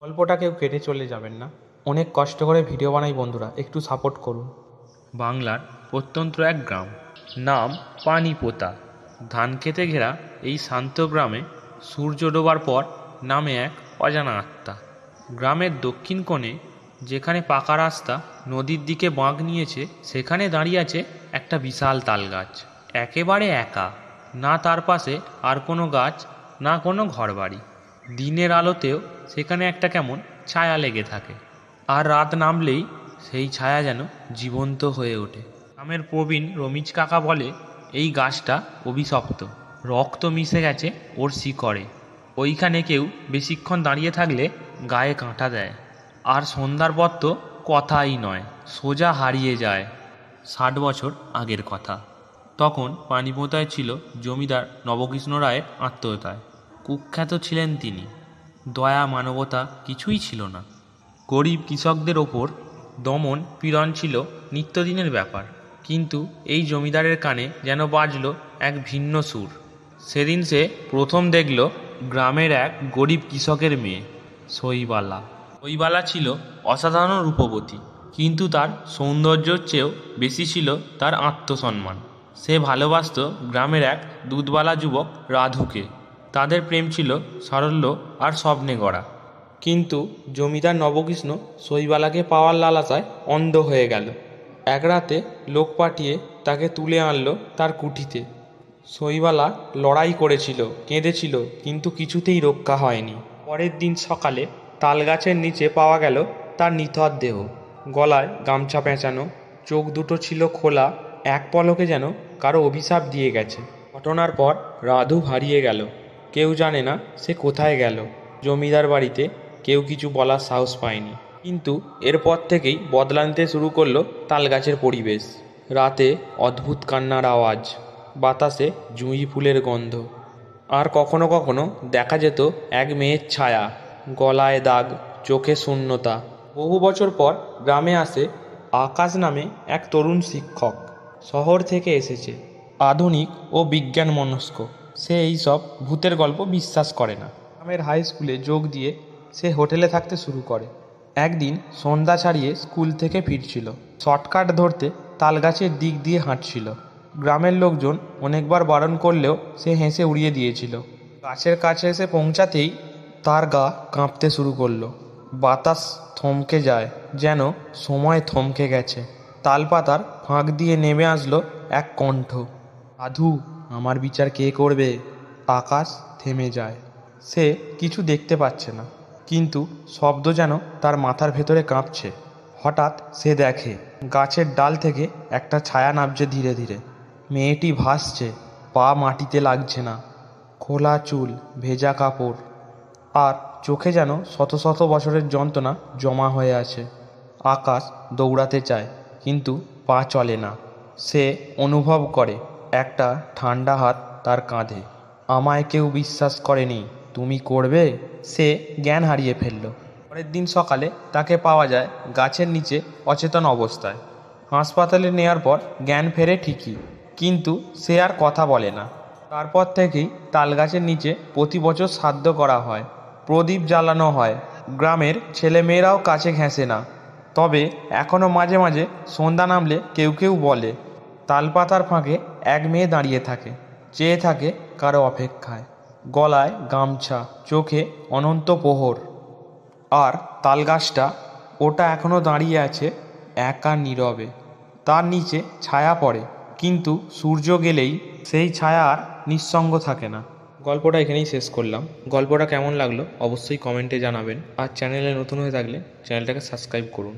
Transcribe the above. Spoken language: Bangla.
গল্পটা কেউ কেটে চলে যাবেন না। অনেক কষ্ট করে ভিডিও বানাই বন্ধুরা, একটু সাপোর্ট করুন। বাংলার প্রত্যন্ত এক গ্রাম, নাম পানিপোতা। ধান খেতে ঘেরা এই শান্ত গ্রামে সূর্য ডোবার পর নামে এক অজানা আত্মা। গ্রামের দক্ষিণ কোণে, যেখানে পাকা রাস্তা নদীর দিকে বাঁক নিয়েছে, সেখানে দাঁড়িয়ে আছে একটা বিশাল তাল গাছ। একেবারে একা, না তার পাশে আর কোনো গাছ, না কোনো ঘরবাড়ি। দিনের আলোতেও সেখানে একটা কেমন ছায়া লেগে থাকে, আর রাত নামলেই সেই ছায়া যেন জীবন্ত হয়ে ওঠে। গ্রামের প্রবীণ রমিজ কাকা বলে, এই গাছটা অভিশপ্ত, রক্ত মিশে গেছে ওর শিকড়ে। ওইখানে কেউ বেশিক্ষণ দাঁড়িয়ে থাকলে গায়ে কাঁটা দেয়, আর সন্ধ্যার পর তো কথাই নয়, সোজা হারিয়ে যায়। 60 বছর আগের কথা। তখন পানিপোতায় ছিল জমিদার নবকৃষ্ণ রায়ের আত্মীয়তায়। কুখ্যাত ছিলেন তিনি। দয়া মানবতা কিছুই ছিল না। গরিব কৃষকদের ওপর দমন পীড়ন ছিল নিত্যদিনের ব্যাপার। কিন্তু এই জমিদারের কানে যেন বাজল এক ভিন্ন সুর। সেদিন সে প্রথম দেখল গ্রামের এক গরিব কৃষকের মেয়ে, সইবালা। সইবালা ছিল অসাধারণ রূপবতী, কিন্তু তার সৌন্দর্যের চেয়েও বেশি ছিল তার আত্মসম্মান। সে ভালোবাসত গ্রামের এক দুধওয়ালা যুবক রাধুকে। তাদের প্রেম ছিল সারল্য আর স্বপ্নে গড়া। কিন্তু জমিদার নবকৃষ্ণ সইবালাকে পাওয়ার লালসায় অন্ধ হয়ে গেল। এক রাতে লোক পাঠিয়ে তাকে তুলে আনলো তার কুঠিতে। সইবালা লড়াই করেছিল, কেঁদেছিল, কিন্তু কিছুতেই রক্ষা হয়নি। পরের দিন সকালে তালগাছের নিচে পাওয়া গেল তার নিথর দেহ। গলায় গামছা পেঁচানো, চোখ দুটো ছিল খোলা, এক পলকে যেন কারো অভিশাপ দিয়ে গেছে। ঘটনার পর রাধু হারিয়ে গেল। কেউ জানে না সে কোথায় গেল। জমিদার বাড়িতে কেউ কিছু বলার সাহস পায়নি। কিন্তু এরপর থেকেই বদলাতে শুরু করলো তালগাছের পরিবেশ। রাতে অদ্ভুত কান্নার আওয়াজ, বাতাসে জুঁই ফুলের গন্ধ, আর কখনো কখনো দেখা যেত এক মেয়ের ছায়া, গলায় দাগ, চোখে শূন্যতা। বহু বছর পর গ্রামে আসে আকাশ নামে এক তরুণ শিক্ষক। শহর থেকে এসেছে, আধুনিক ও বিজ্ঞান মনস্ক। সে এইসব ভূতের গল্প বিশ্বাস করে না। গ্রামের হাই স্কুলে যোগ দিয়ে সে হোটেলে থাকতে শুরু করে। একদিন সন্ধ্যা ছাড়িয়ে স্কুল থেকে ফিরছিল। শর্টকাট ধরতে তালগাছের দিক দিয়ে হাঁটছিল। গ্রামের লোকজন অনেকবার বারণ করলেও সে হেসে উড়িয়ে দিয়েছিল। গাছের কাছে এসে পৌঁছাতেই তার গা কাঁপতে শুরু করলো। বাতাস থমকে যায়, যেন সময় থমকে গেছে। তালপাতার ফাঁক দিয়ে নেমে আসলো এক কণ্ঠ, সাধু, আমার বিচার কে করবে? আকাশ থেমে যায়। সে কিছু দেখতে পাচ্ছে না, কিন্তু শব্দ যেন তার মাথার ভেতরে কাঁপছে। হঠাৎ সে দেখে গাছের ডাল থেকে একটা ছায়া নামছে ধীরে ধীরে। মেয়েটি ভাসছে, পা মাটিতে লাগছে না, খোলা চুল, ভেজা কাপড়, আর চোখে যেন শত শত বছরের যন্ত্রণা জমা হয়ে আছে। আকাশ দৌড়াতে চায়, কিন্তু পা চলে না। সে অনুভব করে একটা ঠান্ডা হাত তার কাঁধে। আমায় কেউ বিশ্বাস করেনি, তুমি করবে? সে জ্ঞান হারিয়ে ফেলল। পরের দিন সকালে তাকে পাওয়া যায় গাছের নিচে অচেতন অবস্থায়। হাসপাতালে নেওয়ার পর জ্ঞান ফেরে ঠিকই, কিন্তু সে আর কথা বলে না। তারপর থেকেই তালগাছের নিচে প্রতি বছর শ্রাদ্ধ করা হয়, প্রদীপ জ্বালানো হয়। গ্রামের ছেলেমেয়েরাও কাছে ঘেঁষে না। তবে এখনও মাঝে মাঝে সন্ধ্যা নামলে কেউ কেউ বলে, তালপাতার ফাঁকে এক মেয়ে দাঁড়িয়ে থাকে, চেয়ে থাকে কারো অপেক্ষায়। গলায় গামছা, চোখে অনন্ত প্রহর। আর তালগাছটা, ওটা এখনও দাঁড়িয়ে আছে, একা নীরবে। তার নিচে ছায়া পড়ে, কিন্তু সূর্য গেলেই সেই ছায়া আর নিঃসঙ্গ থাকে না। গল্পটা এখানেই শেষ করলাম। গল্পটা কেমন লাগলো অবশ্যই কমেন্টে জানাবেন। আর চ্যানেলে নতুন হয়ে থাকলে চ্যানেলটাকে সাবস্ক্রাইব করুন।